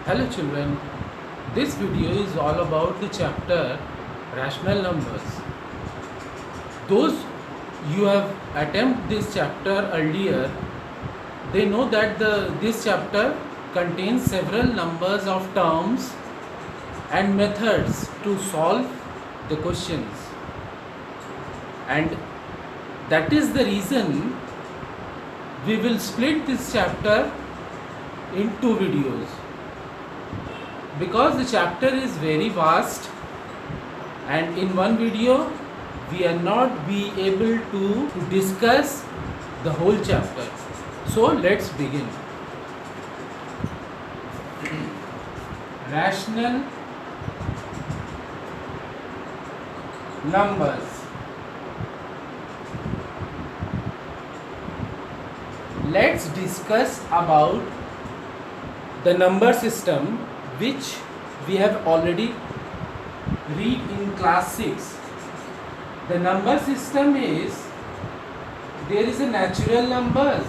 Hello children, this video is all about the chapter rational numbers. Those you have attempted this chapter earlier, they know that this chapter contains several numbers of terms and methods to solve the questions, and that is the reason we will split this chapter in two videos, because the chapter is very vast and in one video we are not be able to discuss the whole chapter. So let's begin. Rational numbers. Let's discuss about the number system which we have already read in class 6. The number system is, there is a natural numbers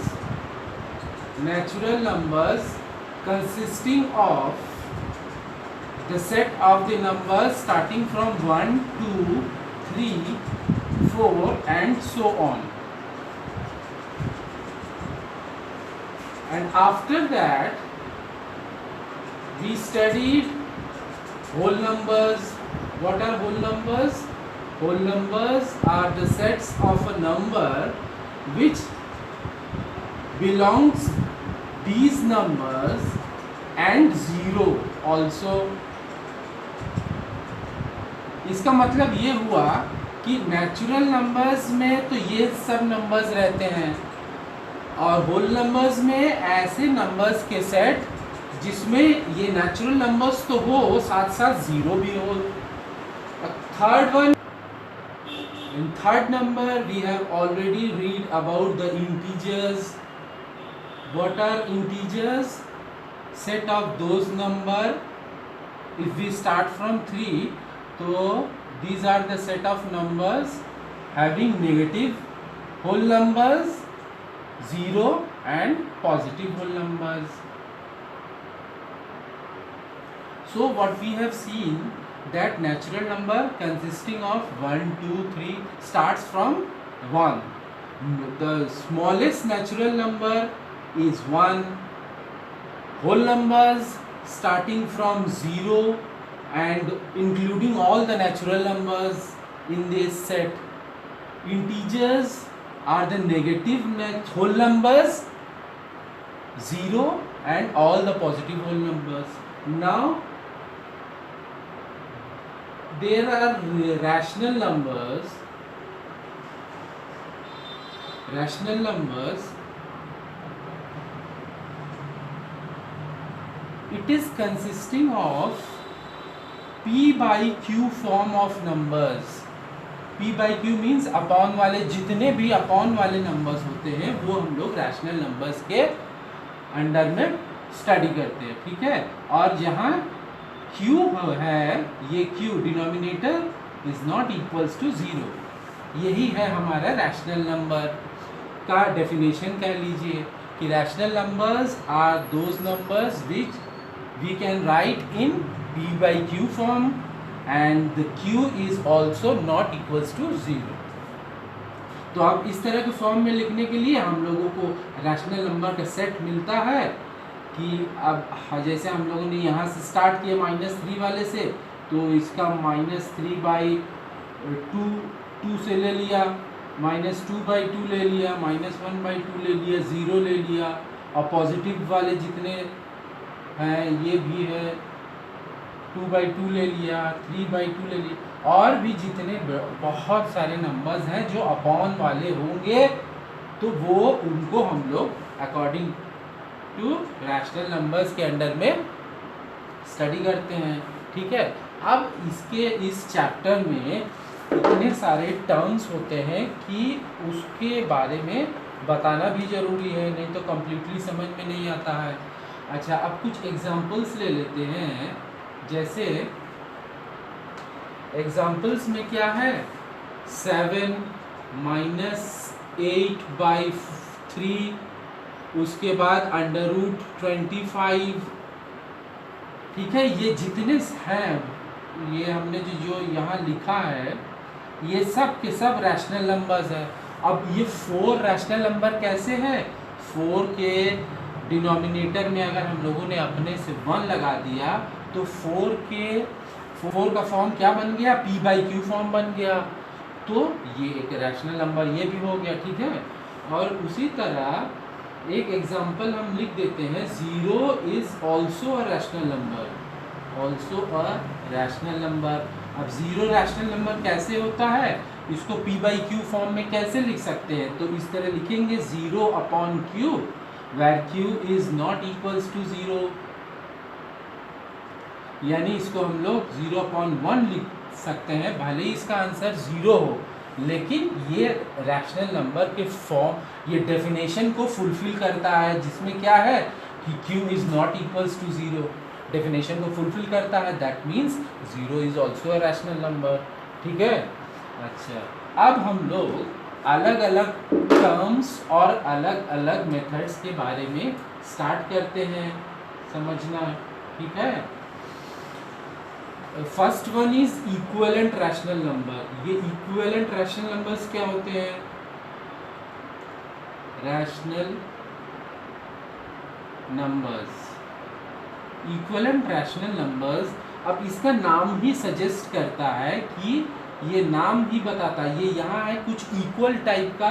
consisting of the set of the numbers starting from 1, 2, 3, 4 and so on. And after that we studied whole numbers. What are whole numbers? Whole numbers are the sets of a number which belongs these numbers and zero also. इसका मतलब ये हुआ कि natural numbers में तो ये सब numbers रहते हैं और होल नंबर्स में ऐसे नंबर्स के सेट जिसमें ये नेचुरल नंबर्स तो हो साथ साथ जीरो भी हो. Third one, in third number we have already read about the integers. What are integers? Set of those number. If we start from 3, so these are the set of numbers having negative whole numbers, 0 and positive whole numbers. So what we have seen, that natural number consisting of 1, 2, 3 starts from 1. The smallest natural number is 1. Whole numbers starting from 0 and including all the natural numbers in this set. Integers are the negative whole numbers, 0 and all the positive whole numbers. Now there are rational numbers. Rational numbers, it is consisting of p by q form of numbers. p by q means upon वाले, जितने भी upon वाले numbers होते हैं वो हम लोग rational numbers के अंडर में स्टडी करते हैं, ठीक है. और जहाँ q है, ये q denominator is not equals to 0, यही है हमारा रैशनल नंबर का डेफिनेशन. कह लीजिए कि rational numbers are those numbers which we can write in p by q form and the q is also not equals to 0. तो अब इस तरह के फॉर्म में लिखने के लिए हम लोगों को रैशनल नंबर का सेट मिलता है कि अब जैसे हम लोगों ने यहाँ से स्टार्ट किया -3 वाले से, तो इसका -3/2 से ले लिया, -2/2 ले लिया, -1/2 ले लिया, 0 ले लिया, और पॉजिटिव वाले जितने हैं ये भी है 2/2 ले लिया, 3/2 ले लिया, और भी जितने बहुत सारे नंबर्स हैं जो अपॉन वाले होंगे तो वो उनको हम लोग अकॉर्डिंग टू रैशनल नंबर्स के अंडर में स्टडी करते हैं, ठीक है. अब इस चैप्टर में इतने सारे टर्म्स होते हैं कि उसके बारे में बताना भी ज़रूरी है, नहीं तो कम्प्लीटली समझ में नहीं आता है. अच्छा, अब कुछ एग्जांपल्स ले लेते हैं. जैसे एग्जांपल्स में क्या है, 7 - 8/3, उसके बाद √25 ठीक है। ये जितने हैं, ये हमने जो यहाँ लिखा है, ये सब के सब रैशनल नंबर्स है। अब ये 4 रैशनल नंबर कैसे हैं? 4 के डिनोमिनेटर में अगर हम लोगों ने अपने से 1 लगा दिया तो 4 का फॉर्म क्या बन गया? p/q फॉर्म बन गया। तो ये एक रैशनल नंबर ये भी हो गया, ठीक है। और उसी तरह एक एग्जांपल हम लिख देते हैं, 0 is also a rational number, also a rational number. अब 0 रैशनल नंबर कैसे होता है? इसको p/q फॉर्म में कैसे लिख सकते हैं? तो इस तरह लिखेंगे 0/q where q is not equals to 0, यानी इसको हम लोग 0/1 लिख सकते हैं, भले ही इसका आंसर 0 हो, लेकिन ये रैशनल नंबर के फॉर्म, ये डेफिनेशन को फुलफिल करता है, जिसमें क्या है कि q is not equals to 0, definition को फुलफिल करता है, that means 0 is also a rational number, ठीक है। अच्छा, अब हम लोग अलग अलग टर्म्स और अलग अलग मेथड्स के बारे में स्टार्ट करते हैं समझना, ठीक है। First one is equivalent rational number. ये इक्विवेलेंट रैशनल नंबर्स क्या होते हैं? Rational numbers, equivalent rational numbers, अब इसका नाम ही सजेस्ट करता है कि ये नाम ही बताता है, ये यहाँ है कुछ इक्वल टाइप का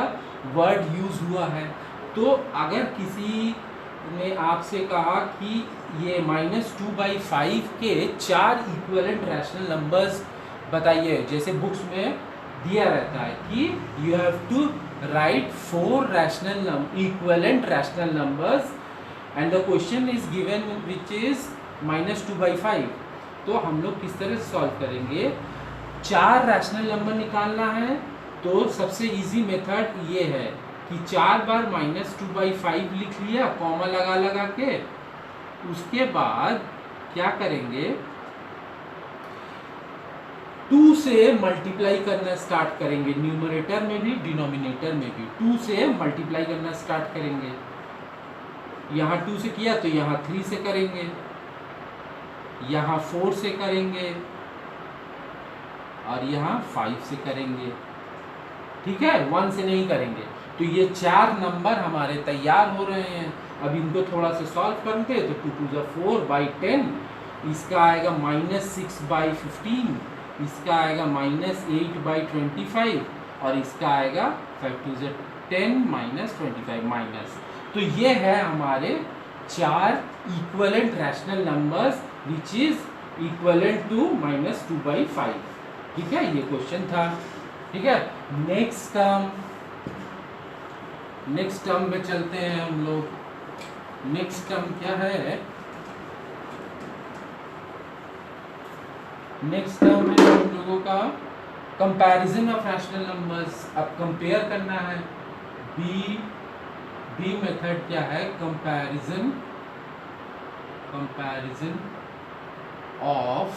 वर्ड यूज हुआ है। तो अगर किसी ने आपसे कहा कि ये -2/5 के 4 इक्विवेलेंट रैशनल नंबर्स बताइए, जैसे बुक्स में दिया रहता है कि you have to write 4 equivalent rational numbers and the question is given which is -2/5। तो हम लोग किस तरह से सॉल्व करेंगे? 4 रैशनल नंबर निकालना है, तो सबसे इजी मेथड ये है कि 4 बार -2/5 लिख लिया कॉमा लगा के, उसके बाद क्या करेंगे, 2 से मल्टीप्लाई करना स्टार्ट करेंगे, न्यूमरेटर में भी डिनोमिनेटर में भी 2 से मल्टीप्लाई करना स्टार्ट करेंगे। यहाँ 2 से किया तो यहाँ 3 से करेंगे, यहाँ 4 से करेंगे और यहाँ 5 से करेंगे, ठीक है, 1 से नहीं करेंगे। तो ये 4 नंबर हमारे तैयार हो रहे हैं। अब इनको थोड़ा सा सॉल्व करेंगे तो 2 to the 4/10, इसका आएगा -6/15, इसका आएगा -8/25 और इसका आएगा 5 to the 10 -25 माइनस। तो ये है हमारे 4 equivalent rational numbers which is equivalent to -2/5, ठीक है, ये क्वेश्चन था, ठीक है। नेक्स्ट टर्म में चलते हैं हम लोग। नेक्स्ट टर्म क्या है? नेक्स्ट टर्म है हम लोगों का कंपैरिजन ऑफ रैशनल नंबर्स। अब कंपेयर करना है, बी मेथड क्या है? Comparison of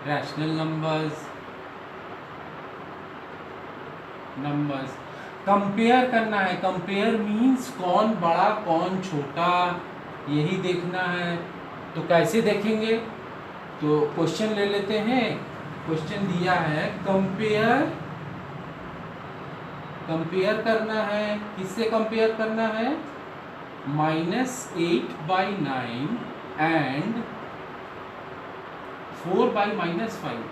rational numbers. Compare करना है, कंपेयर मीन्स कौन बड़ा कौन छोटा, यही देखना है। तो कैसे देखेंगे? तो क्वेश्चन ले लेते हैं। क्वेश्चन दिया है कंपेयर करना है, किससे कंपेयर करना है? -8/9 एंड 4/-5,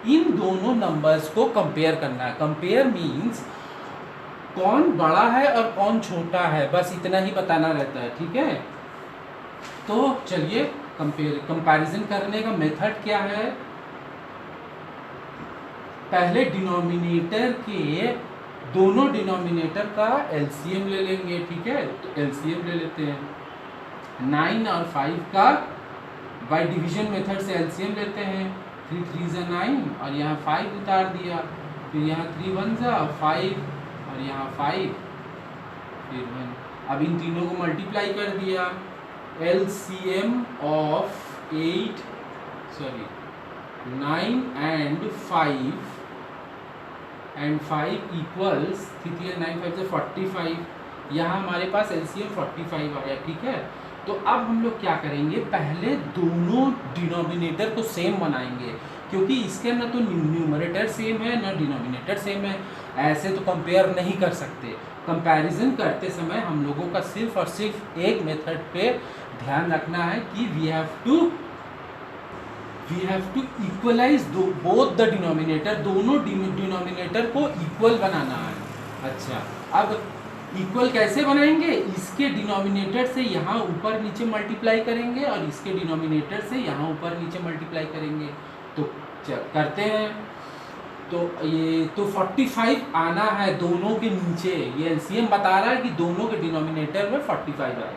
इन दोनों नंबर्स को कंपेयर करना है। कंपेयर मीन्स कौन बड़ा है और कौन छोटा है, बस इतना ही बताना रहता है, ठीक है। तो चलिए कंपैरिजन करने का मेथड क्या है? पहले डिनोमिनेटर के दोनों डिनोमिनेटर का एलसीएम ले लेंगे, ठीक है। तो एलसीएम ले लेते हैं, 9 और 5 का बाय डिवीजन मेथड से एलसीएम लेते हैं। 3 3 = 9 और यहाँ 5 उतार दिया, फिर यहाँ 3 1 = 5 और यहाँ 5 फिर 1। अब इन तीनों को मल्टीप्लाई कर दिया, एलसीएम ऑफ 9 एंड 5 इक्वल्स 3 3 9 5 से 45। यहाँ हमारे पास एलसीएम 45 आ गया, ठीक है। तो अब हम लोग क्या करेंगे, पहले दोनों डिनोमिनेटर को सेम बनाएंगे, क्योंकि इसके ना तो न्यूमरेटर सेम है ना डिनोमिनेटर सेम है, ऐसे तो कंपेयर नहीं कर सकते। कंपैरिजन करते समय हम लोगों का सिर्फ और सिर्फ एक मेथड पे ध्यान रखना है कि we have to equalise both the denominator, दोनों डिनोमिनेटर को इक्वल बनाना है। अच्छा, अब इक्वल कैसे बनाएंगे, इसके डिनोमिनेटर से यहाँ ऊपर नीचे मल्टीप्लाई करेंगे और इसके डिनोमिनेटर से यहाँ ऊपर नीचे मल्टीप्लाई करेंगे। तो करते हैं, तो ये तो 45 आना है दोनों के नीचे, ये एलसीएम बता रहा है कि दोनों के डिनोमिनेटर में 45 आएगा।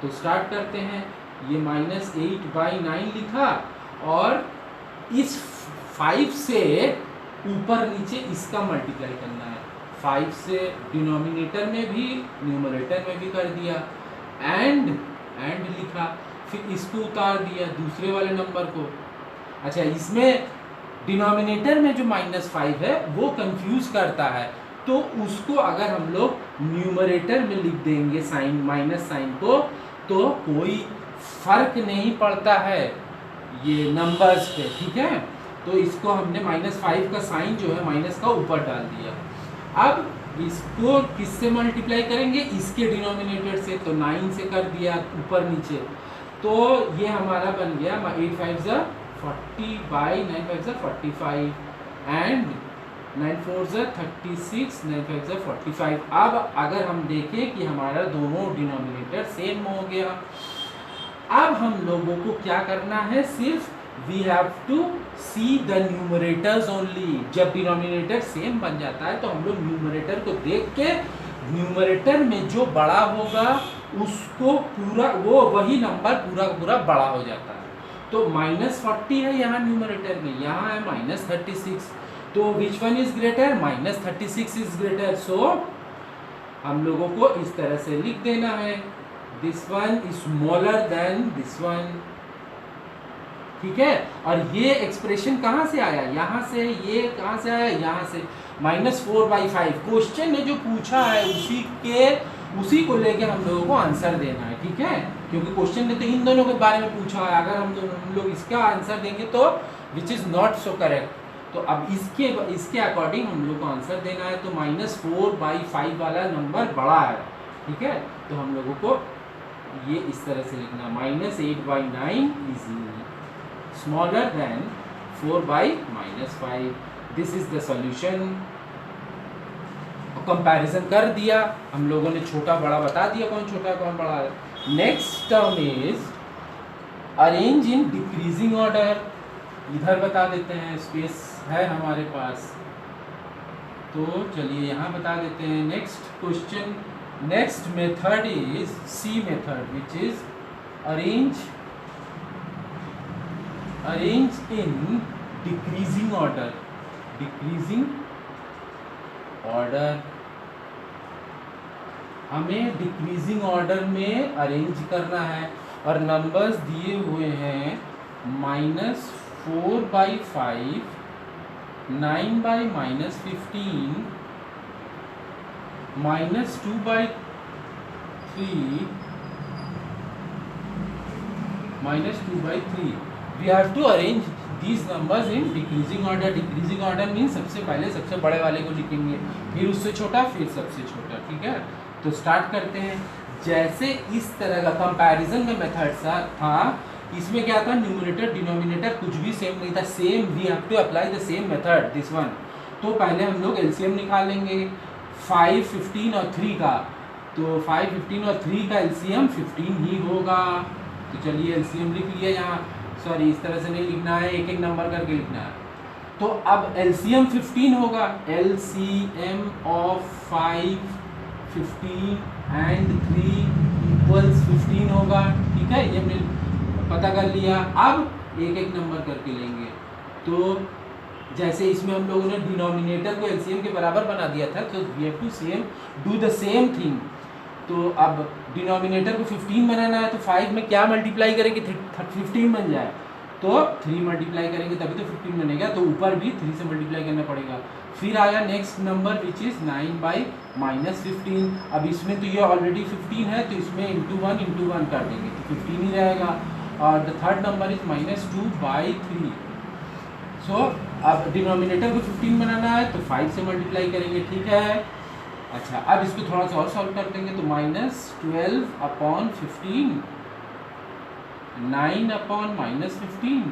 तो स्टार्ट करते हैं, ये -8/9 लिखा और इस 5 से ऊपर नीचे इसका मल्टीप्लाई करना है, 5 से डिनोमिनेटर में भी न्यूमरेटर में भी कर दिया, एंड लिखा, फिर इसको उतार दिया दूसरे वाले नंबर को। अच्छा, इसमें डिनोमिनेटर में जो -5 है वो कंफ्यूज करता है, तो उसको अगर हम लोग न्यूमरेटर में लिख देंगे साइन, माइनस साइन को, तो कोई फर्क नहीं पड़ता है ये नंबर्स पे, ठीक है। तो इसको हमने -5 का साइन जो है माइनस का ऊपर डाल दिया। अब इसको किससे मल्टीप्लाई करेंगे, इसके डिनोमिनेटर से, तो 9 से कर दिया ऊपर नीचे, तो ये हमारा बन गया 8 5 40/9 5 45 एंड 9 4 36 9 5 45। अब अगर हम देखें कि हमारा दोनों डिनोमिनेटर सेम हो गया, अब हम लोगों को क्या करना है, सिर्फ we have to see the numerators only. जब डिनोमिनेटर सेम बन जाता है तो हम लोग न्यूमरेटर को देख के, न्यूमरेटर में जो बड़ा होगा उसको पूरा, वो वही नंबर पूरा का पूरा बड़ा हो जाता है। तो -40 है यहाँ न्यूमरेटर में, यहाँ है -36, तो which one is greater, -36 is greater. So हम लोगों को इस तरह से लिख देना है, this one is smaller than this one, ठीक है। और ये एक्सप्रेशन कहाँ से आया, यहाँ से, ये कहाँ से आया, यहाँ से, -4/5। क्वेश्चन ने जो पूछा है उसी को लेके हम लोगों को आंसर देना है, ठीक है, क्योंकि क्वेश्चन ने तो इन दोनों के बारे में पूछा है। अगर हम लोग इसका आंसर देंगे तो which is not so correct, तो अब इसके अकॉर्डिंग हम लोग को आंसर देना है। तो -4/5 वाला नंबर बड़ा है, ठीक है, तो हम लोगों को ये इस तरह से लिखना, -8/9 is smaller then 4/-5। This is the solution. Comparison कर दिया हम लोगों ने, छोटा बड़ा बता दिया कौन छोटा कौन बड़ा है। Next term is arrange in decreasing order. इधर बता देते हैं, स्पेस है हमारे पास, तो चलिए यहाँ बता देते हैं। Next question, next method is C method, which is arrange in decreasing order. Decreasing order, हमें डिक्रीजिंग ऑर्डर में अरेंज करना है, और नंबर्स दिए हुए हैं -4/5, 9/-15, -2/3, -2/3। We have to arrange these numbers in decreasing order. Decreasing order means सबसे पहले सबसे बड़े वाले को लिखेंगे, फिर उससे छोटा, फिर सबसे छोटा, ठीक है। तो स्टार्ट करते हैं। जैसे इस तरह का कंपैरिजन में मेथड था, इसमें क्या था, न्यूमरेटर डिनोमिनेटर कुछ भी सेम नहीं था, same, we have to apply the same method, this one. तो पहले हम लोग एलसीएम निकालेंगे 5, 15 और 3 का, तो 5, 15 और 3 का एलसीएम 15 ही होगा। तो चलिए एलसीएम लिख लिया यहाँ, सॉरी इस तरह से नहीं लिखना है, एक एक नंबर करके लिखना है। तो अब एलसीएम 15 होगा, एलसीएम ऑफ 5, 15 एंड 3 इक्वल्स 15 होगा, ठीक है, ये हमने पता कर लिया। अब एक एक नंबर करके लेंगे, तो जैसे इसमें हम लोगों ने डिनोमिनेटर को एलसीएम के बराबर बना दिया था, तो we have to do the same thing. तो अब डिनोमिनेटर को 15 बनाना है, तो 5 में क्या मल्टीप्लाई करेंगे, 15 बन जाए, तो 3 मल्टीप्लाई करेंगे तभी तो 15 बनेगा, तो ऊपर भी 3 से मल्टीप्लाई करना पड़ेगा। फिर आया नेक्स्ट नंबर विच इज़ 9/-15। अब इसमें तो ये ऑलरेडी 15 है, तो इसमें इंटू वन कर देंगे तो 15 ही रहेगा। और द थर्ड नंबर इज -2/3। सो अब डिनोमिनेटर को 15 बनाना है तो 5 से मल्टीप्लाई करेंगे, ठीक है। अच्छा, अब इसको थोड़ा सा और सॉल्व कर देंगे तो -12/15, 9/-15,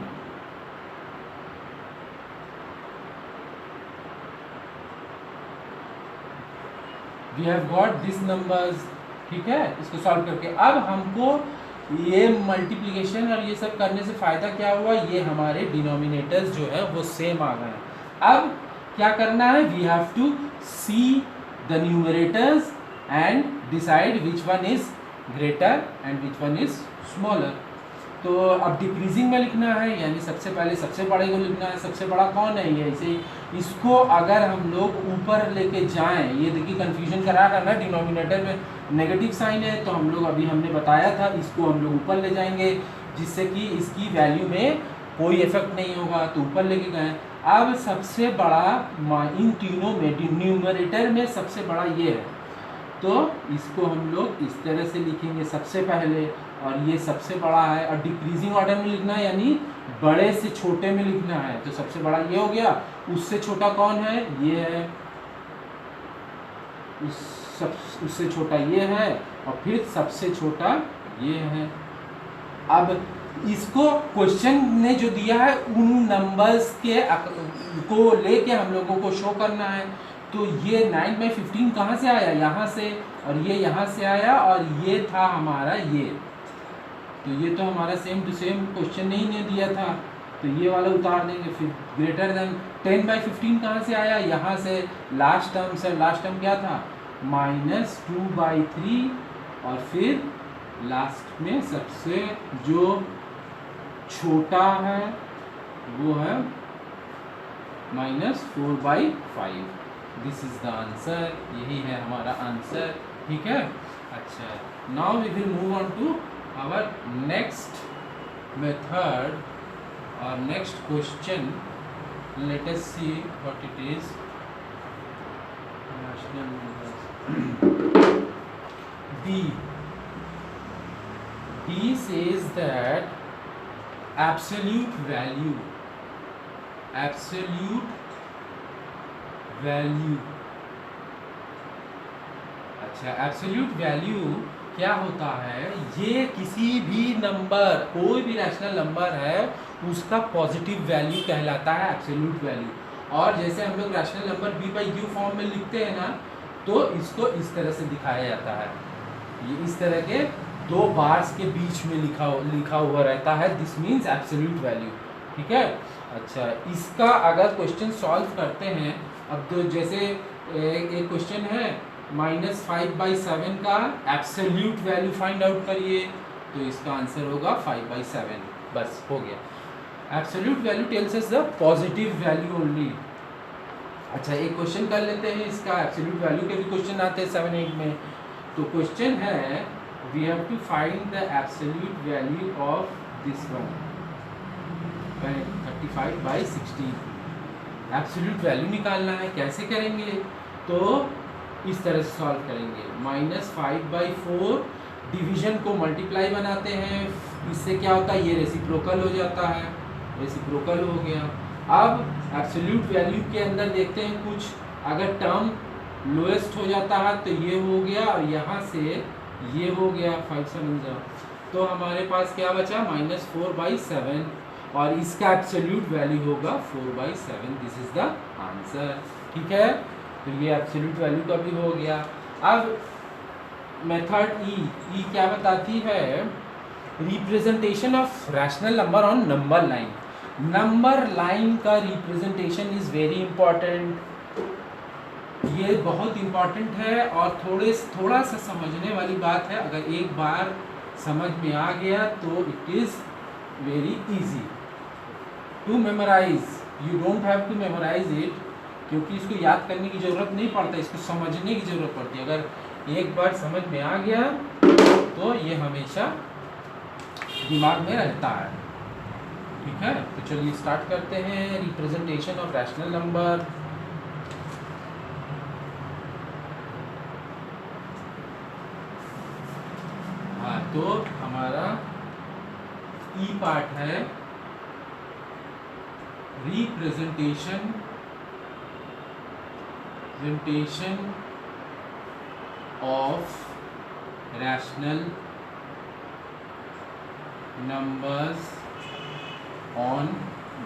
we have got this numbers, ठीक है। इसको सॉल्व करके अब हमको ये मल्टीप्लिकेशन और ये सब करने से फ़ायदा क्या हुआ, ये हमारे डिनोमिनेटर्स जो है वो सेम आ गए। अब क्या करना है, we have to see the numerators and decide which one is greater and which one is smaller. तो अब डिक्रीजिंग में लिखना है, यानी सबसे पहले सबसे बड़े को लिखना है। सबसे बड़ा कौन है, ये ऐसे इसको अगर हम लोग ऊपर लेके जाएं, ये देखिए कन्फ्यूजन करा करना, डिनोमिनेटर में नेगेटिव साइन है तो हम लोग अभी हमने बताया था इसको हम लोग ऊपर ले जाएंगे जिससे कि इसकी वैल्यू में कोई इफेक्ट नहीं होगा, तो ऊपर लेके गए। अब सबसे बड़ा इन तीनों में न्यूमरेटर में सबसे बड़ा ये है, तो इसको हम लोग इस तरह से लिखेंगे सबसे पहले, और ये सबसे बड़ा है। और डिक्रीजिंग ऑर्डर में लिखना है, यानी बड़े से छोटे में लिखना है। तो सबसे बड़ा ये हो गया, उससे छोटा कौन है, ये है, उससे छोटा ये है, और फिर सबसे छोटा ये है। अब इसको क्वेश्चन ने जो दिया है उन नंबर्स के को लेके हम लोगों को शो करना है। तो ये 9/15 कहाँ से आया, यहाँ से, और ये यहाँ से आया, और ये था हमारा ये, तो ये तो हमारा सेम टू सेम क्वेश्चन ही ने दिया था, तो ये वाला उतार देंगे। फिर ग्रेटर देन 10/15 कहाँ से आया, यहाँ से। लास्ट टर्म से, लास्ट टर्म क्या था, -2/3, और फिर लास्ट में सबसे जो छोटा है वो है -4/5। दिस इज द आंसर, यही है हमारा आंसर, ठीक है। अच्छा, now we will move on to our next method और next question. Let us see what it is. D says that absolute value अच्छा, एब्सोल्यूट वैल्यू क्या होता है, ये किसी भी नंबर, कोई भी रैशनल नंबर है उसका पॉजिटिव वैल्यू कहलाता है एब्सोल्यूट वैल्यू। और जैसे हम लोग रैशनल नंबर b/q फॉर्म में लिखते हैं ना, तो इसको इस तरह से दिखाया जाता है, ये इस तरह के 2 बार्स के बीच में लिखा हुआ रहता है, दिस मीन्स एब्सोल्यूट वैल्यू, ठीक है। अच्छा, इसका अगर क्वेश्चन सॉल्व करते हैं, अब तो जैसे एक क्वेश्चन है -5/7 का एब्सोल्यूट वैल्यू फाइंड आउट करिए, तो इसका आंसर होगा 5/7, बस हो गया। Absolute value tells us the positive value only. अच्छा, एक क्वेश्चन कर लेते हैं इसका, एब्सोल्यूट वैल्यू के भी क्वेश्चन आते हैं 7-8 में। तो क्वेश्चन है, we have to find the absolute value of this one 35/16। Absolute value निकालना है, कैसे करेंगे, तो इस तरह से सॉल्व करेंगे। -5/4 डिवीजन को मल्टीप्लाई बनाते हैं, इससे क्या होता है, ये रेसिप्रोकल हो जाता है, रेसिप्रोकल हो गया। अब एब्सोल्यूट वैल्यू के अंदर देखते हैं कुछ, अगर टर्म लोएस्ट हो जाता है तो ये हो गया, और यहाँ से ये हो गया 5/7, तो हमारे पास क्या बचा -4/7, और इसका एब्सोल्यूट वैल्यू होगा 4/7, दिस इज द आंसर, ठीक है। तो ये एब्सोल्यूट वैल्यू का भी हो गया। अब मेथड ई क्या बताती है, representation of rational number on number line. Number line का रिप्रेजेंटेशन इज वेरी इंपॉर्टेंट, ये बहुत इंपॉर्टेंट है, और थोड़ा सा समझने वाली बात है। अगर एक बार समझ में आ गया तो it is very easy to memorise. You don't have to memorise it, क्योंकि इसको याद करने की ज़रूरत नहीं पड़ता, इसको समझने की ज़रूरत पड़ती है। अगर एक बार समझ में आ गया तो ये हमेशा दिमाग में रहता है। ठीक है, तो चलिए स्टार्ट करते हैं। Representation of rational number. हाँ, तो हमारा ई पार्ट है representation of rational numbers on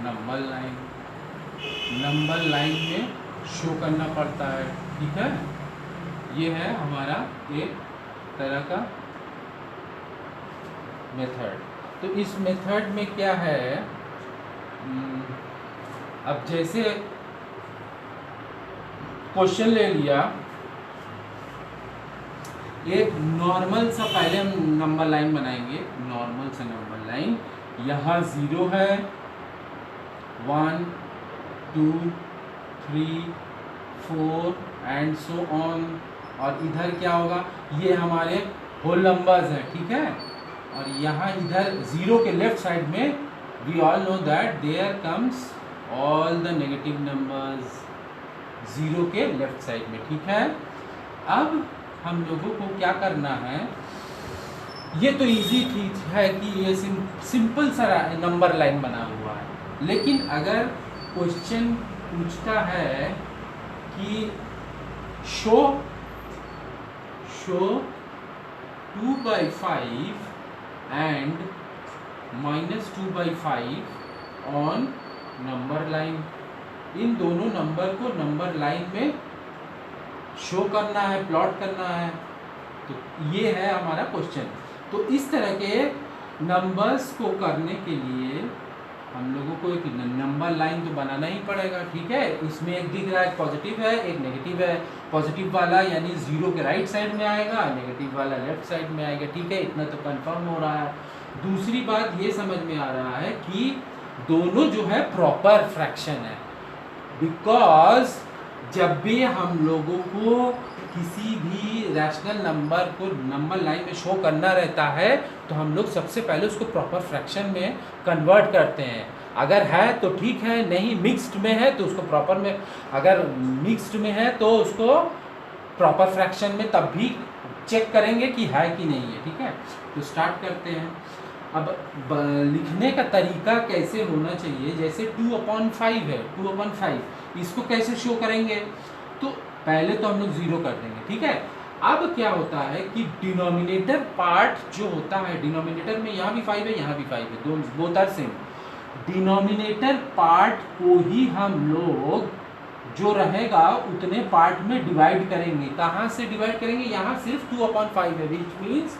number line. Number line में शो करना पड़ता है, ठीक है। ये है हमारा एक तरह का मेथड। तो इस मेथड में क्या है, अब जैसे क्वेश्चन ले लिया, एक नॉर्मल सा पहले हम नंबर लाइन बनाएंगे। नॉर्मल सा नंबर लाइन, यहाँ 0 है, 1 2 3 4 एंड सो ऑन। और इधर क्या होगा, ये हमारे होल नंबर्स हैं, ठीक है। और यहाँ इधर 0 के लेफ्ट साइड में we all know that there comes all the negative numbers 0 के लेफ्ट साइड में, ठीक है। अब हम लोगों को क्या करना है, ये तो इजी चीज है कि ये सिंपल सा नंबर लाइन बना हुआ है। लेकिन अगर क्वेश्चन पूछता है कि show 2/5 and -2/5 on number line, इन दोनों नंबर को नंबर लाइन में शो करना है, प्लॉट करना है, तो ये है हमारा क्वेश्चन। तो इस तरह के नंबर्स को करने के लिए हम लोगों को एक नंबर लाइन तो बनाना ही पड़ेगा, ठीक है। इसमें एक दिख रहा है, एक पॉजिटिव है, एक नेगेटिव है। पॉजिटिव वाला यानी 0 के राइट साइड में आएगा, नेगेटिव वाला लेफ्ट साइड में आएगा, ठीक है। इतना तो कंफर्म हो रहा है। दूसरी बात ये समझ में आ रहा है कि दोनों जो है प्रॉपर फ्रैक्शन है, बिकॉज जब भी हम लोगों को किसी भी रैशनल नंबर को नंबर लाइन में शो करना रहता है तो हम लोग सबसे पहले उसको प्रॉपर फ्रैक्शन में कन्वर्ट करते हैं। अगर है तो ठीक है, नहीं मिक्स्ड में है तो उसको प्रॉपर में, अगर मिक्स्ड में है तो उसको प्रॉपर फ्रैक्शन में तब भी चेक करेंगे कि है कि नहीं है, ठीक है। तो स्टार्ट करते हैं। अब लिखने का तरीका कैसे होना चाहिए, जैसे 2/5 है, 2/5 इसको कैसे शो करेंगे, तो पहले तो हम लोग 0 कर देंगे, ठीक है। अब क्या होता है कि डिनोमिनेटर पार्ट जो होता है, डिनोमिनेटर में यहाँ भी 5 है, यहाँ भी 5 है, दोनों both are same. Denominator part को ही हम लोग जो रहेगा उतने पार्ट में डिवाइड करेंगे। कहाँ से डिवाइड करेंगे, यहाँ सिर्फ 2/5 है, विच मीन्स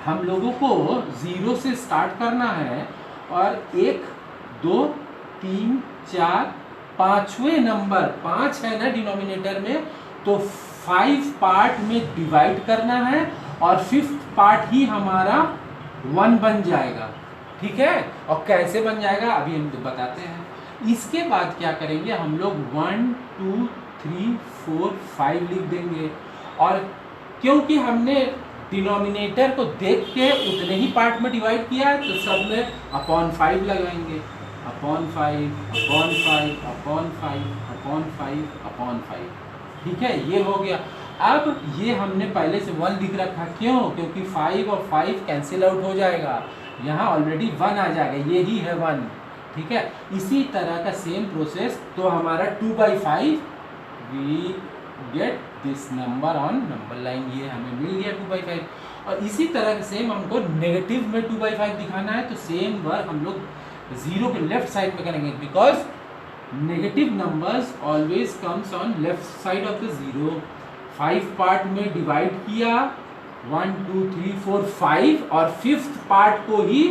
हम लोगों को 0 से स्टार्ट करना है और 1 2 3 4 5वें नंबर 5 है ना डिनोमिनेटर में, तो 5 पार्ट में डिवाइड करना है और 5th पार्ट ही हमारा 1 बन जाएगा, ठीक है। और कैसे बन जाएगा अभी हम बताते हैं। इसके बाद क्या करेंगे, हम लोग 1 2 3 4 5 लिख देंगे। और क्योंकि हमने डिनोमिनेटर को देख के उतने ही पार्ट में डिवाइड किया है तो सब में /5 लगाएंगे, /5 ठीक है, ये हो गया। अब ये हमने पहले से 1 लिख रखा, क्यों, क्योंकि 5 और 5 कैंसिल आउट हो जाएगा, यहाँ ऑलरेडी 1 आ जाएगा, ये ही है 1, ठीक है। इसी तरह का सेम प्रोसेस, तो हमारा 2/5 we get this number on number line, ये हमें मिल गया 2/5। और इसी तरह सेम हमको नेगेटिव में 2/5 दिखाना है, तो सेम वर्क हम लोग 0 के लेफ्ट साइड में करेंगे, because negative numbers always comes on left side of the 0। 5 part में डिवाइड किया, 1 2 3 4 5, और 5th पार्ट को ही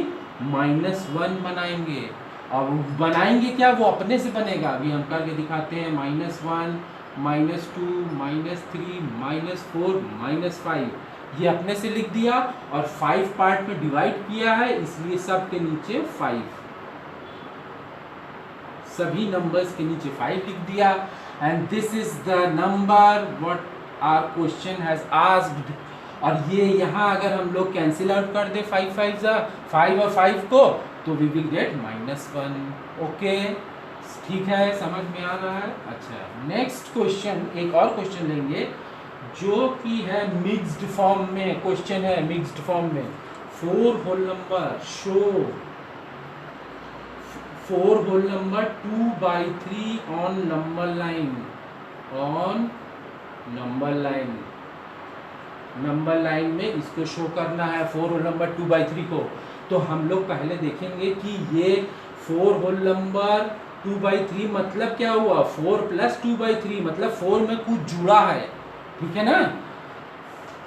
-1 बनाएंगे। और बनाएंगे क्या, वो अपने से बनेगा, अभी हम करके दिखाते हैं। -1 -2 -3 -4 -5, ये अपने से लिख दिया, और 5 पार्ट में डिवाइड किया है, इसलिए सब के नीचे 5, सभी नंबर्स के नीचे 5 लिख दिया। And this is the number what our question has asked. और ये यहाँ अगर हम लोग कैंसिल आउट कर दे 5 5 और 5 को, तो वी विल गेट -1। ओके, ठीक है, समझ में आ रहा है। अच्छा, नेक्स्ट क्वेश्चन, एक और क्वेश्चन लेंगे जो कि है मिक्स्ड फॉर्म में। क्वेश्चन है मिक्स्ड फॉर्म में, 4 whole number show 4 whole number 2/3 on number line, on number line. Number line में इसको शो करना है 4 होल नंबर 2/3 को। तो हम लोग पहले देखेंगे कि ये 4 होल नंबर 2/3 मतलब क्या हुआ, 4 + 2/3 मतलब 4 में कुछ जुड़ा है, ठीक है ना।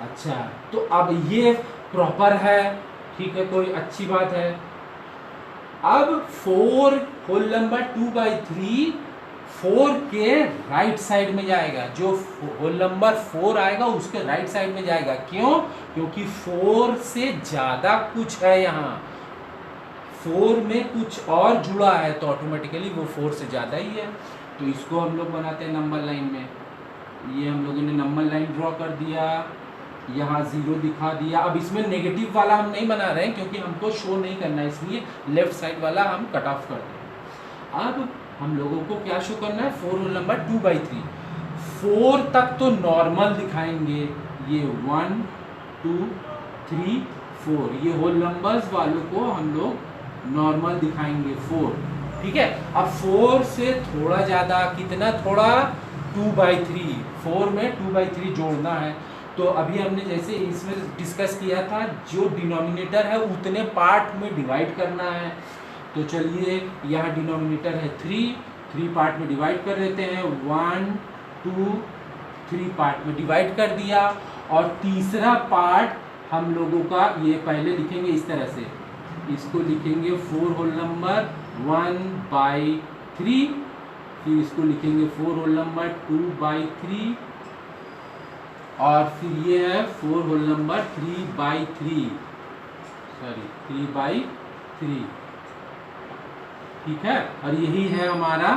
अच्छा, तो अब ये प्रॉपर है, ठीक है, कोई अच्छी बात है। अब 4 होल नंबर 2/3 4 के राइट साइड में जाएगा, जो होल नंबर 4 आएगा उसके राइट साइड में जाएगा। क्यों? क्योंकि 4 से ज्यादा कुछ है यहाँ, 4 में कुछ और जुड़ा है तो ऑटोमेटिकली वो 4 से ज्यादा ही है। तो इसको हम लोग बनाते हैं नंबर लाइन में। ये हम लोगों ने नंबर लाइन ड्रॉ कर दिया, यहाँ 0 दिखा दिया। अब इसमें नेगेटिव वाला हम नहीं बना रहे हैं क्योंकि हमको शो नहीं करना है, इसलिए लेफ्ट साइड वाला हम कट ऑफ कर दें। अब हम लोगों को क्या शो करना है, 4 होल नंबर 2/3। 4 तक तो नॉर्मल दिखाएंगे, ये 1 2 3 4, ये होल नंबर्स वालों को हम लोग नॉर्मल दिखाएंगे 4, ठीक है। अब 4 से थोड़ा ज़्यादा, कितना थोड़ा, 2/3, 4 में 2/3 जोड़ना है। तो अभी हमने जैसे इसमें डिस्कस किया था, जो डिनोमिनेटर है उतने पार्ट में डिवाइड करना है। तो चलिए, यहाँ डिनोमिनेटर है 3 पार्ट में डिवाइड कर देते हैं, 1 2 3 पार्ट में डिवाइड कर दिया। और तीसरा पार्ट हम लोगों का ये पहले लिखेंगे इस तरह से, इसको लिखेंगे 4 होल नंबर 1/3, फिर इसको लिखेंगे 4 होल नंबर 2/3, और फिर ये है 4 होल नंबर 3/3, सॉरी 3/3, ठीक है। और यही है हमारा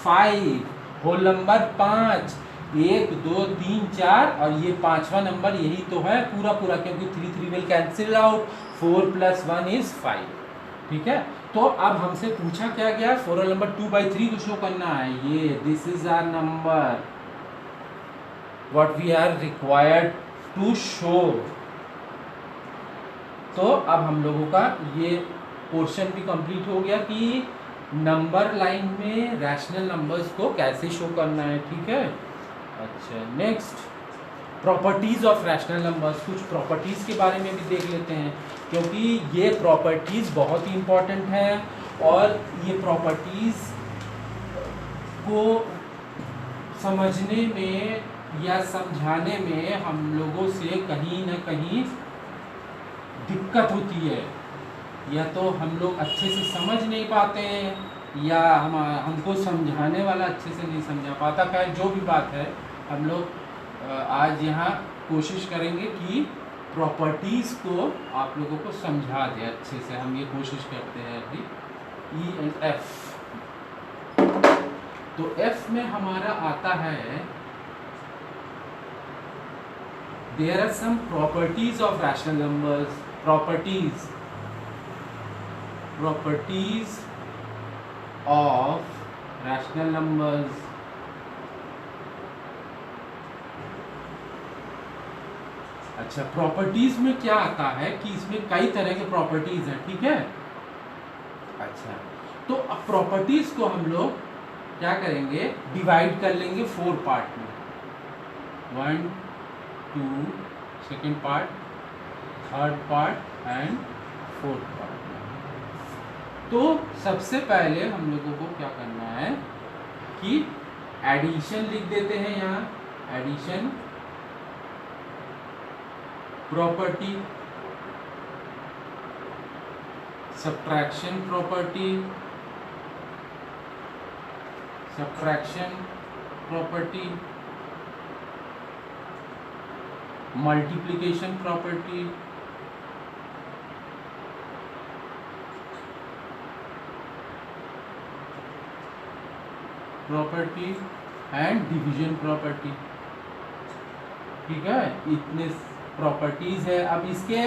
5 होल नंबर 5, 1 2 3 4, और ये 5वां नंबर यही तो है पूरा पूरा, क्योंकि 3 3 विल कैंसिल आउट, 4 + 1 = 5, ठीक है। तो अब हमसे पूछा क्या गया, 4 होल नंबर 2/3 को शो करना है। ये this is our number what we are required to show. तो अब हम लोगों का ये पोर्शन भी कंप्लीट हो गया कि नंबर लाइन में रैशनल नंबर्स को कैसे शो करना है, ठीक है। अच्छा, next properties of rational numbers, कुछ प्रॉपर्टीज के बारे में भी देख लेते हैं, क्योंकि ये प्रॉपर्टीज बहुत ही इंपॉर्टेंट है। और ये प्रॉपर्टीज को समझने में या समझाने में हम लोगों से कहीं ना कहीं दिक्कत होती है, या तो हम लोग अच्छे से समझ नहीं पाते हैं, या हमको समझाने वाला अच्छे से नहीं समझा पाता। खैर जो भी बात है, हम लोग आज यहाँ कोशिश करेंगे कि प्रॉपर्टीज़ को आप लोगों को समझा दें अच्छे से। हम ये कोशिश करते हैं अभी। ई एंड एफ, तो एफ में हमारा आता है, there are some properties of rational numbers, properties of rational numbers. अच्छा, प्रॉपर्टीज में क्या आता है कि इसमें कई तरह के प्रॉपर्टीज हैं, ठीक है। अच्छा, तो अब प्रॉपर्टीज को हम लोग क्या करेंगे, डिवाइड कर लेंगे 4 पार्ट में, 1 2, second part, third part and fourth part. तो सबसे पहले हम लोगों को क्या करना है कि एडिशन लिख देते हैं यहाँ, addition property, subtraction property, multiplication property, and division property, ठीक है। इतने प्रॉपर्टीज है। अब इसके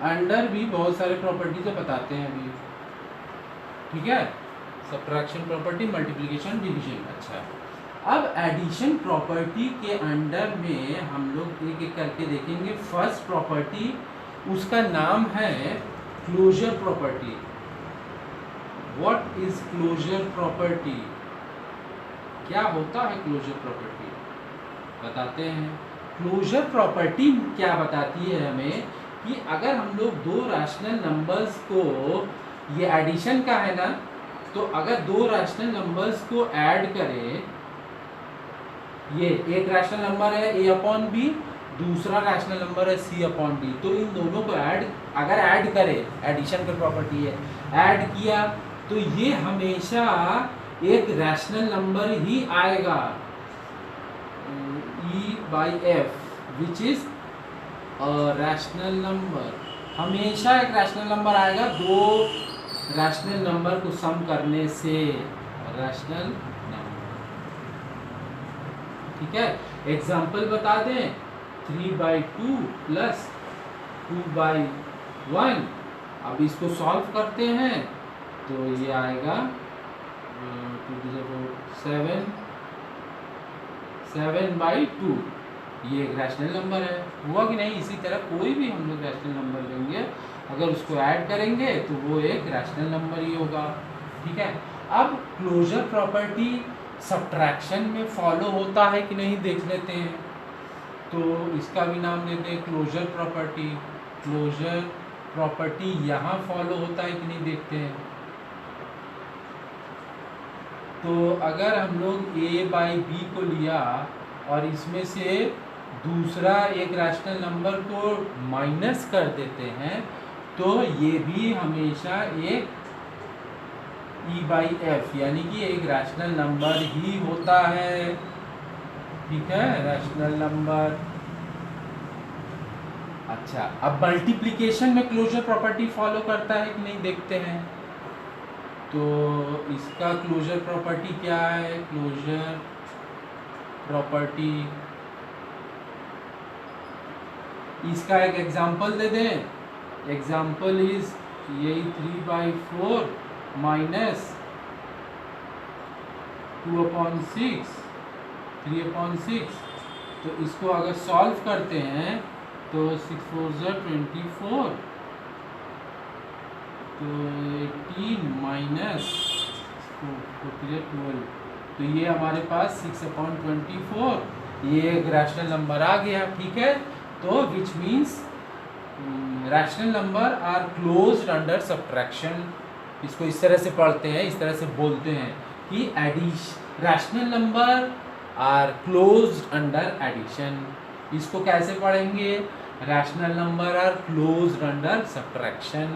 अंडर भी बहुत सारे प्रॉपर्टी तो बताते हैं अभी, ठीक है, सब्ट्रैक्शन प्रॉपर्टी, मल्टीप्लिकेशन, डिवीजन। अच्छा, अब एडिशन प्रॉपर्टी के अंडर में हम लोग एक एक करके देखेंगे। फर्स्ट प्रॉपर्टी, उसका नाम है closure property. What is closure property? क्या होता है क्लोजर प्रॉपर्टी, बताते हैं। क्लोजर प्रॉपर्टी क्या बताती है हमें कि अगर हम लोग दो रैशनल नंबर्स को, ये एडिशन का है ना, तो अगर दो रैशनल नंबर्स को ऐड करें, ये एक रैशनल नंबर है a अपॉन बी, दूसरा रैशनल नंबर है c अपॉन डी, तो इन दोनों को अगर ऐड करें, एडिशन की प्रॉपर्टी है, ऐड किया तो ये हमेशा एक रैशनल नंबर ही आएगा, e/f which is rational number. हमेशा एक रैशनल नंबर आएगा दो रैशनल नंबर को सम करने से, रैशनल नंबर, ठीक है। एग्जाम्पल बता दें, 3/2 प्लस 2/1। अब इसको सॉल्व करते हैं तो ये आएगा 7/2। ये एक रैशनल नंबर है, हुआ कि नहीं। इसी तरह कोई भी हम लोग रैशनल नंबर लेंगे, अगर उसको ऐड करेंगे तो वो एक रैशनल नंबर ही होगा, ठीक है। अब क्लोजर प्रॉपर्टी सब्ट्रैक्शन में फॉलो होता है कि नहीं देख लेते हैं, तो इसका भी नाम देते हैं क्लोजर प्रॉपर्टी। क्लोजर प्रॉपर्टी यहाँ फॉलो होता है कि नहीं देखते हैं। तो अगर हम लोग a/b को लिया और इसमें से दूसरा एक रैशनल नंबर को माइनस कर देते हैं, तो ये भी हमेशा एक e/f यानी कि एक रैशनल नंबर ही होता है, ठीक है, रैशनल नंबर। अच्छा, अब मल्टीप्लिकेशन में क्लोजर प्रॉपर्टी फॉलो करता है कि नहीं देखते हैं। तो इसका क्लोजर प्रॉपर्टी क्या है? क्लोजर प्रॉपर्टी, इसका एक एग्जांपल दे दें। एग्जांपल इज यही 3/4 माइनस 2/6, 3/6। तो इसको अगर सॉल्व करते हैं तो 6 4 24, तो 18 माइनस 12, तो ये हमारे पास 6/24, ये एक रैशनल नंबर आ गया, ठीक है। तो which means rational number are closed under subtraction. इसको इस तरह से पढ़ते हैं, इस तरह से बोलते हैं कि rational number are closed under addition. इसको कैसे पढ़ेंगे? Rational number are closed under subtraction.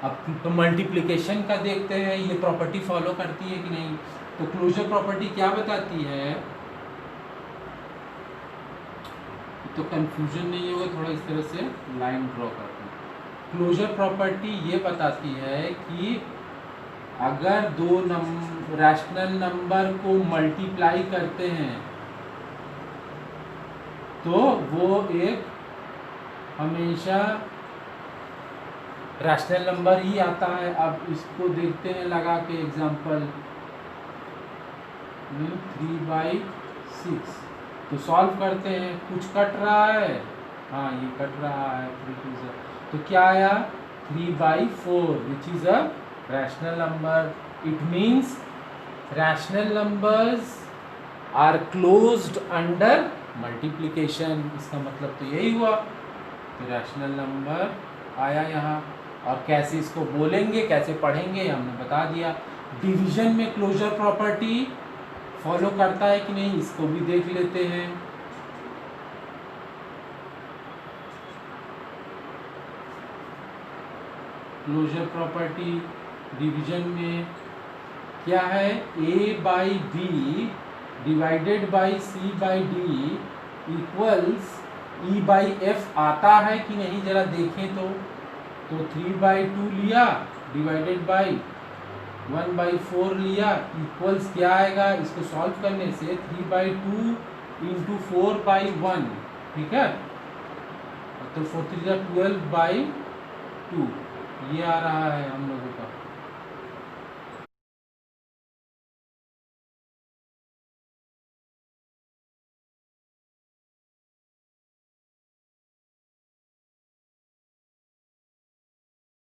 अब तो मल्टीप्लिकेशन का देखते हैं, ये प्रॉपर्टी फॉलो करती है कि नहीं। तो क्लोजर प्रॉपर्टी क्या बताती है, तो कंफ्यूजन नहीं होगा, थोड़ा इस तरह से लाइन ड्रॉ करते हैं। क्लोजर प्रॉपर्टी ये बताती है कि अगर दो रैशनल नंबर को मल्टीप्लाई करते हैं तो वो एक हमेशा रैशनल नंबर ही आता है। अब इसको देखते हैं लगा के एग्जांपल, 3/6, तो सॉल्व करते हैं। कुछ कट रहा है, हाँ ये कट रहा है, तो क्या आया 3/4 which is a rational number. It means rational numbers are closed under multiplication. इसका मतलब तो यही हुआ, तो रैशनल नंबर आया यहाँ। और कैसे इसको बोलेंगे, कैसे पढ़ेंगे, हमने बता दिया। डिवीजन में क्लोजर प्रॉपर्टी फॉलो करता है कि नहीं, इसको भी देख लेते हैं। क्लोजर प्रॉपर्टी डिवीजन में क्या है, a/b divided by c/d equals e/f आता है कि नहीं जरा देखें। तो 3/2 लिया डिवाइडेड बाई 1/4 लिया, इक्वल्स क्या आएगा, इसको सॉल्व करने से 3/2 इंटू 4/1, ठीक है। तो 4 3 12/1, 2, ये आ रहा है हम लोगों का।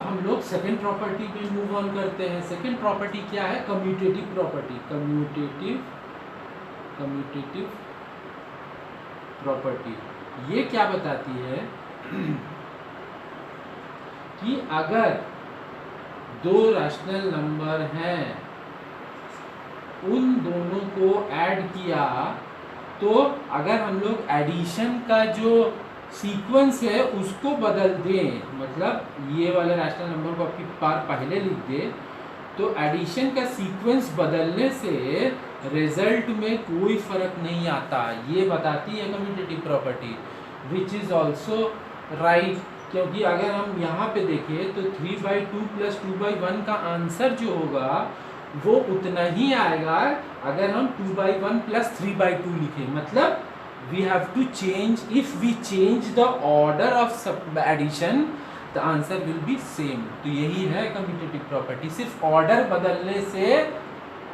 हम लोग सेकेंड प्रॉपर्टी में मूव ऑन करते हैं। सेकेंड प्रॉपर्टी क्या है? Commutative property. कम्यूटेटिव प्रॉपर्टी ये क्या बताती है कि अगर दो रैशनल नंबर हैं, उन दोनों को ऐड किया, तो अगर हम लोग एडिशन का जो सीक्वेंस है उसको बदल दें, मतलब ये वाले रैशनल नंबर को आपकी बार पहले लिख दे, तो एडिशन का सीक्वेंस बदलने से रिजल्ट में कोई फर्क नहीं आता। ये बताती है commutative property, which is also right, क्योंकि अगर हम यहाँ पे देखें तो 3/2 + 2/1 का आंसर जो होगा वो उतना ही आएगा अगर हम 2/1 + 3/2 लिखें। मतलब we have to change, if we change the order of addition the answer will be same। तो यही है कम्यूटेटिव प्रॉपर्टी, सिर्फ ऑर्डर बदलने से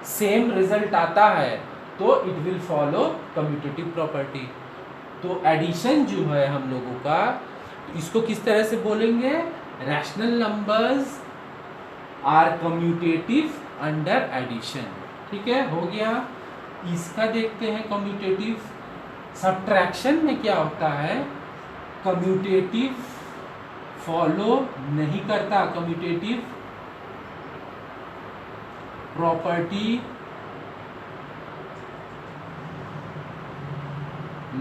सेम रिजल्ट आता है तो it will follow commutative property. तो एडिशन जो है हम लोगों का, इसको किस तरह से बोलेंगे? Rational numbers are commutative under addition. ठीक है, हो गया। इसका देखते हैं कम्यूटेटिव। सब्ट्रैक्शन में क्या होता है? कम्यूटेटिव फॉलो नहीं करता, कम्यूटेटिव प्रॉपर्टी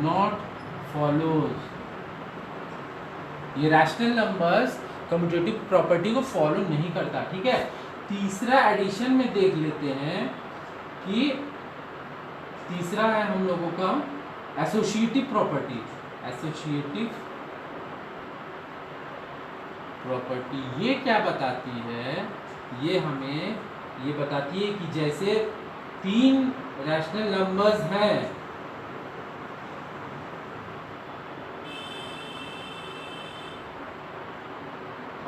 नॉट फॉलोज। ये रैशनल नंबर्स कम्यूटेटिव प्रॉपर्टी को फॉलो नहीं करता। ठीक है, तीसरा एडिशन में देख लेते हैं कि तीसरा है हम लोगों का एसोसिएटिव प्रॉपर्टी। एसोसिएटिव प्रॉपर्टी ये क्या बताती है? ये हमें ये बताती है कि जैसे 3 रैशनल नंबर्स हैं,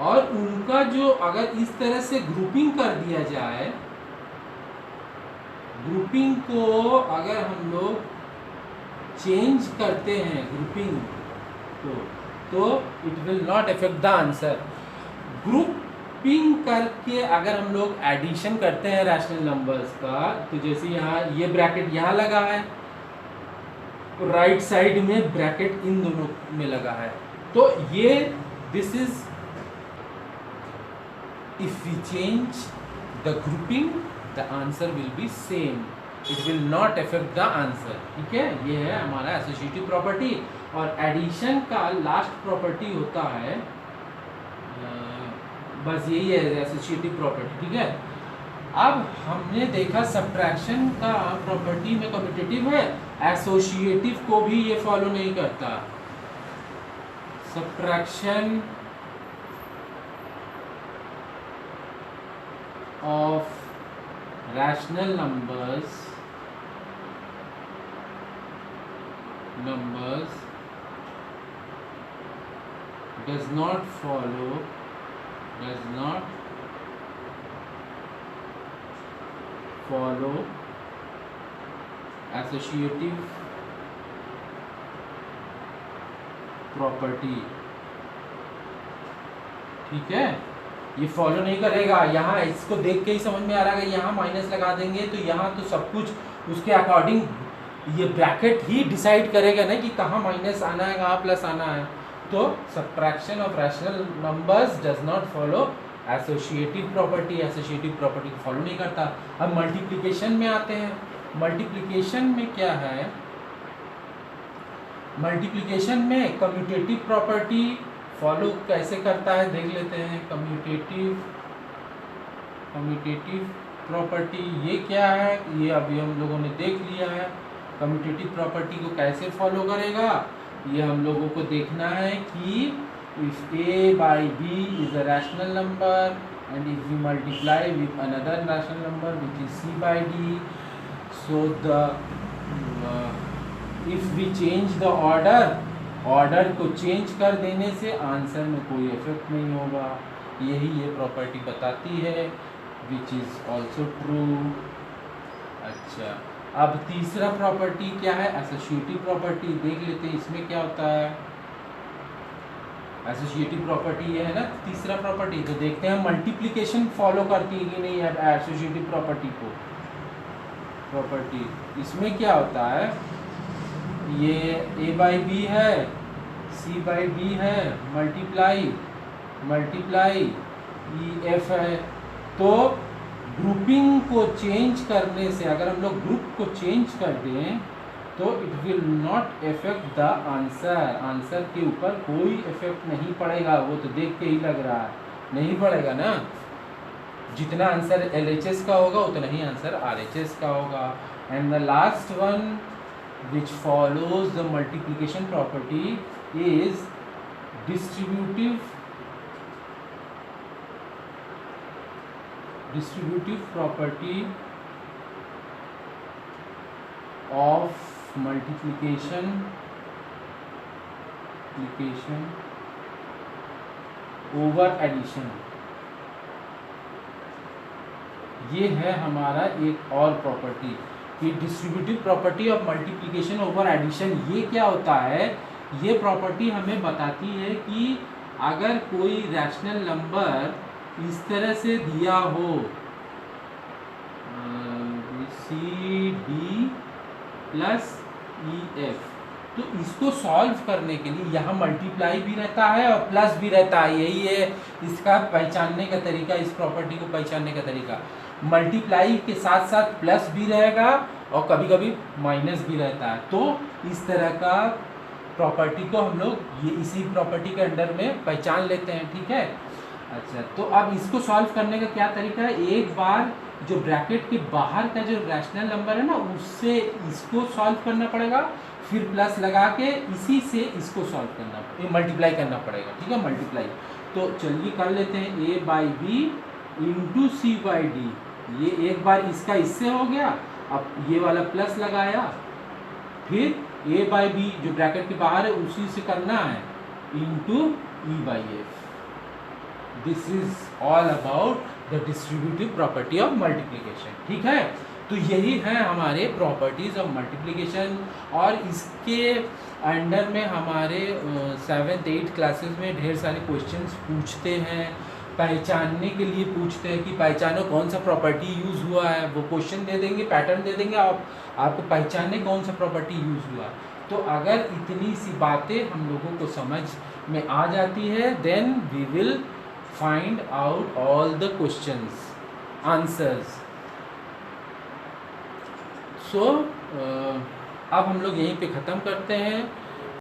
और उनका जो अगर इस तरह से ग्रुपिंग कर दिया जाए, ग्रुपिंग को अगर हम लोग चेंज करते हैं ग्रुपिंग तो it will not affect the answer. Grouping करके अगर हम लोग एडिशन करते हैं रैशनल नंबर्स का, तो जैसे यहाँ ये ब्रैकेट यहाँ लगा है, तो राइट साइड में ब्रैकेट इन दोनों में लगा है, तो ये this is if we change the grouping the answer will be same, it will not affect the answer। ठीक है, ये है हमारा एसोसिएटिव प्रॉपर्टी। और एडिशन का लास्ट प्रॉपर्टी होता है बस यही है एसोसिएटिव प्रॉपर्टी। ठीक है, अब हमने देखा सब्ट्रैक्शन का प्रॉपर्टी में कम्यूटेटिव है, एसोसिएटिव को भी ये फॉलो नहीं करता। Subtraction of rational numbers does not follow associative property। ठीक है, ये फॉलो नहीं करेगा। यहाँ इसको देख के ही समझ में आ रहा है, यहाँ माइनस लगा देंगे तो यहाँ तो सब कुछ उसके अकॉर्डिंग ये ब्रैकेट ही डिसाइड करेगा ना कि कहाँ माइनस आना है, कहाँ प्लस आना है। तो subtraction of rational numbers does not follow associative property. Associative property को फॉलो नहीं करता। अब मल्टीप्लिकेशन में आते हैं। मल्टीप्लिकेशन में क्या है? मल्टीप्लिकेशन में कम्यूटेटिव प्रॉपर्टी फॉलो कैसे करता है देख लेते हैं। कम्यूटेटिव प्रॉपर्टी ये क्या है? ये अभी हम लोगों ने देख लिया है। कम्यूटेटिव प्रॉपर्टी को कैसे फॉलो करेगा ये हम लोगों को देखना है कि if a by b is a rational number and if we multiply with another rational number which is c by d, so the if we change the order को चेंज कर देने से आंसर में कोई इफेक्ट नहीं होगा। यही ये प्रॉपर्टी बताती है, विच इज़ ऑल्सो ट्रू। अच्छा, अब तीसरा प्रॉपर्टी क्या है, एसोसिएटिव प्रॉपर्टी। देख लेते हैं इसमें क्या होता है। एसोसिएटिव प्रॉपर्टी ये है ना तीसरा प्रॉपर्टी, तो देखते हैं मल्टीप्लिकेशन फॉलो करती है कि नहीं एसोसिएटिव प्रॉपर्टी को। प्रॉपर्टी इसमें क्या होता है, ये a बाई बी है, c बाई डी है, मल्टीप्लाई ई एफ है। तो ग्रुपिंग को चेंज करने से, अगर हम लोग ग्रुप को चेंज कर दें तो it will not effect the answer. Answer के ऊपर कोई इफेक्ट नहीं पड़ेगा। वो तो देख के ही लग रहा है नहीं पड़ेगा ना। जितना आंसर LHS का होगा उतना ही आंसर RHS का होगा। And the last one which follows the multiplication property is distributive property of multiplication over addition। ये है हमारा एक और प्रॉपर्टी कि distributive property of multiplication over addition. ये क्या होता है, ये प्रॉपर्टी हमें बताती है कि अगर कोई रैशनल नंबर इस तरह से दिया हो, CD प्लस EF, तो इसको सॉल्व करने के लिए यहाँ मल्टीप्लाई भी रहता है और प्लस भी रहता है। यही है इसका पहचानने का तरीका, इस प्रॉपर्टी को पहचानने का तरीका। मल्टीप्लाई के साथ साथ प्लस भी रहेगा और कभी कभी माइनस भी रहता है। तो इस तरह का प्रॉपर्टी को हम लोग ये इसी प्रॉपर्टी के अंडर में पहचान लेते हैं, ठीक है। अच्छा, तो अब इसको सॉल्व करने का क्या तरीका है, एक बार जो ब्रैकेट के बाहर का जो रैशनल नंबर है ना उससे इसको सॉल्व करना पड़ेगा, फिर प्लस लगा के इसी से इसको सॉल्व करना, मल्टीप्लाई करना पड़ेगा, ठीक है, मल्टीप्लाई। तो चलिए कर लेते हैं, a by B into C by D. ये एक बार इसका इससे हो गया, अब ये वाला प्लस लगाया, फिर a बाई बी जो ब्रैकेट के बाहर है उसी से करना है into E by F. This is all about the distributive property of multiplication, ठीक है। तो यही है हमारे प्रॉपर्टीज ऑफ मल्टीप्लिकेशन। और इसके अंडर में हमारे 7th 8th क्लासेस में ढेर सारे क्वेश्चंस पूछते हैं, पहचानने के लिए पूछते हैं कि पहचानो कौन सा प्रॉपर्टी यूज़ हुआ है। वो क्वेश्चन दे देंगे, पैटर्न दे देंगे, आपको पहचानने कौन सा प्रॉपर्टी यूज़ हुआ। तो अगर इतनी सी बातें हम लोगों को समझ में आ जाती है, then we will find out all the questions answers. So अब हम लोग यहीं पे ख़त्म करते हैं।